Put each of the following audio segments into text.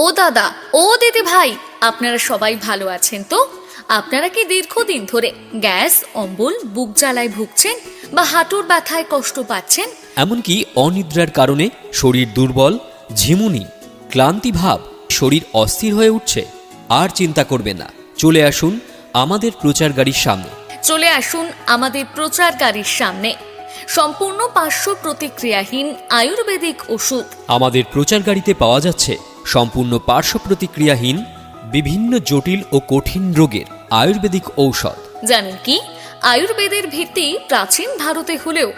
ও দাদা, ও দিদি ভাই, আপনারা সবাই ভালো আছেন তো? আপনারা কি দীর্ঘদিন ধরে গ্যাস, অম্বল, বুক জ্বালায় ভুগছেন বা হাঁটুর ব্যথায় কষ্ট পাচ্ছেন? এমনকি অনিদ্রার কারণে শরীর দুর্বল, ঝিমুনি, ক্লান্তি ভাব, শরীর অস্থির হয়ে উঠছে? আর চিন্তা করবেন না, চলে আসুন আমাদের প্রচার গাড়ির সামনে। চলে আসুন আমাদের প্রচার গাড়ির সামনে। সম্পূর্ণ পার্শ্ব প্রতিক্রিয়াহীন আয়ুর্বেদিক ওষুধ। আমাদের প্রচার গাড়িতে পাওয়া যাচ্ছে সম্পূর্ণ পার্শ্ব প্রতিক্রিয়াহীন বিভিন্ন জটিল ও কঠিন রোগের আয়ুর্বেদিক ঔষধ। জানেন কি, আয়ুর্বেদের ভিত্তি প্রাচীন ভারতে হলেও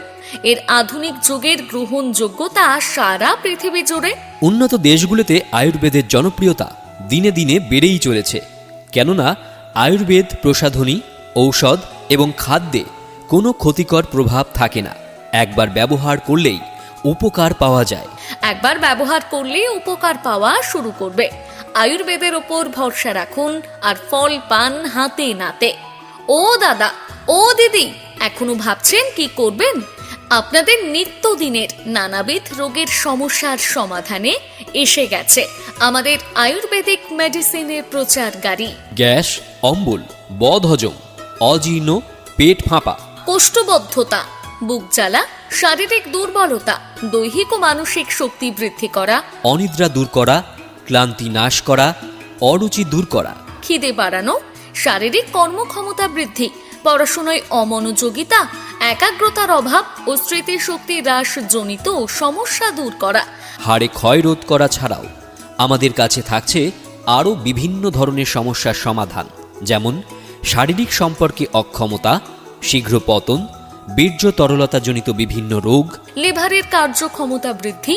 এর আধুনিক যুগের গ্রহণযোগ্যতা সারা পৃথিবী জুড়ে। উন্নত দেশগুলোতে আয়ুর্বেদের জনপ্রিয়তা দিনে দিনে বেড়েই চলেছে, কেননা আয়ুর্বেদ প্রসাধনী, ঔষধ এবং খাদ্যে কোনো ক্ষতিকর প্রভাব থাকে না। একবার ব্যবহার করলেই উপকার পাওয়া যায়। একবার ব্যবহার করলেই উপকার পাওয়া শুরু করবে। আয়ুর্বেদের ওপর ভরসা রাখুন আর ফল পান হাতে নাতে। ও দাদা, ও দিদি, এখনো ভাবছেন কি করবেন? আপনাদের নিত্যদিনের নানাবিধ রোগের সমস্যার সমাধানে এসে গেছে আমাদের আয়ুর্বেদিক মেডিসিনের প্রচার গাড়ি। গ্যাস, অম্বল, বদহজম, অজীর্ণ, পেট ফাঁপা, কোষ্ঠবদ্ধতা, বুক জ্বালা, শারীরিক দুর্বলতা, দৈহিক ও মানসিক শক্তি বৃদ্ধি করা, অনিদ্রা দূর করা, ক্লান্তি নাশ করা, অরুচি দূর করা, খিদে বাড়ানো, শারীরিক কর্মক্ষমতা বৃদ্ধি, পড়াশোনায় অমনোযোগিতা, একাগ্রতার অভাব ও স্মৃতিশক্তি হ্রাস জনিত সমস্যা দূর করা, হাড়ে ক্ষয় রোধ করা ছাড়াও আমাদের কাছে থাকছে আরও বিভিন্ন ধরনের সমস্যার সমাধান, যেমন শারীরিক সম্পর্কে অক্ষমতা, শীঘ্র পতন, বীর্য তরলতাজনিত বিভিন্ন রোগ, লিভারের কার্যক্ষমতা বৃদ্ধি,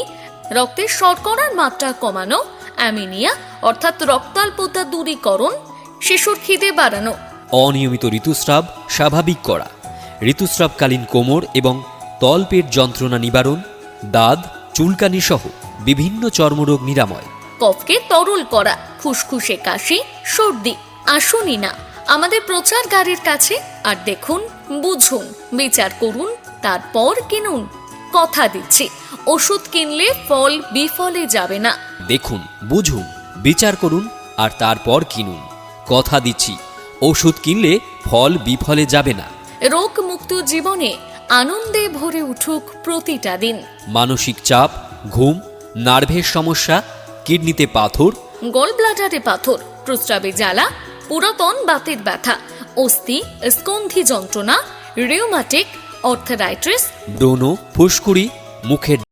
রক্তের শর্করার মাত্রা কমানো, অ্যামিনিয়া অর্থাৎ রক্তাল্পতা দূরীকরণ, শিশুর খিদে বাড়ানো, অনিয়মিত ঋতুস্রাব স্বাভাবিক করা, ঋতুস্রাবকালীন কোমর এবং তলপেট যন্ত্রণা নিবারণ, দাঁত, চুলকানি সহ বিভিন্ন চর্মরোগ নিরাময়, কফকে তরল করা, ফুসফুসে কাশি, সর্দি। আসুনই না আমাদের প্রচার গাড়ির কাছে আর দেখুন, বুঝুন, বিচার করুন, তারপর কিনুন। কথা দিচ্ছি, ওষুধ কিনলে ফল বিফলে যাবে না। দেখুন, বুঝুন, বিচার করুন আর তারপর কিনুন। কথা দিচ্ছি, ওষুধ কিনলে ফল বিফলে যাবে না। রোগ মুক্ত জীবনে আনন্দে ভরে উঠুক প্রতিটা দিন। মানসিক চাপ, ঘুম, নার্ভের সমস্যা, কিডনিতে পাথর, গল ব্লাডারে পাথর, প্রস্রাবে জ্বালা, পুরাতন বাতের ব্যথা, অস্থি স্কন্ধি যন্ত্রণা, রিউমাটিক, অর্থারাইটিস, ব্রণ, ফুসকুড়ি, মুখের